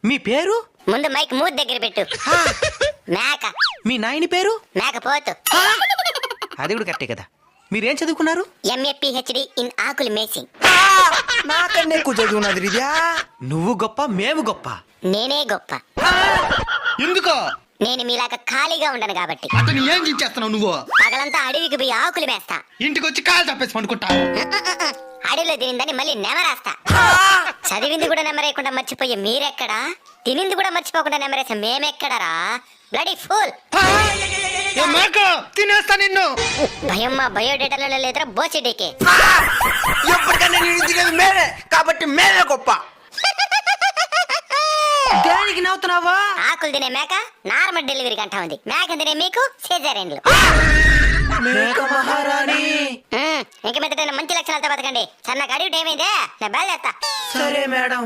మీ పేరు? ముందు మైక్ మూతి దగ్గర పెట్టు. మేక. మీ నాయని పేరు? మేకపోతు. అది కూడా కరెక్టే కదా. మీరేం చదువుకున్నారు? MA PhD ఇన్ ఆకులు మేసింగ్. నాకన్నా ఎక్కువ చదువున్నది రిద్యా. నువ్వు గొప్ప, మేము గొప్ప. నేనే గొప్ప. ఎందుకో? నేను మీలాగా ఖాళీగా ఉండను కాబట్టి. అతను ఏం చేస్తున్నావు నువ్వు? పగలంతా అడవికి పోయి ఆకులు మేస్తా. ఇంటికి వచ్చి కాలు తప్పేసి పండుకుంటా. అడవిలో తినిందని మళ్ళీ నెమరేస్తా. చదివింది కూడా నెమరేయకుండా మర్చిపోయే మీరెక్కడా? తినింది కూడా మర్చిపోకుండా నెమరేసా మేమెక్కడరా? Bloody fool. తినేస్తా నిన్ను. భయం మా బయోడేటాలో లేదురా బోసిడీకి. ఎప్పటికన్నా నేను తినేది మేమే కాబట్టి మేమే గొప్ప. దానికి నవ్వుతున్నావా? ఆకులు తినే మేక నార్మల్ డెలివరీ కంటా ఉంది. మేక తినే మీకు సిజేరియన్లు. మేక మహారాణి. ఇంక మీద మంచి లక్షణాలతో బతకండి. సన్నగా అడిగి ఏమైందే? నేను బయలుదేరుతా. సరే మేడం.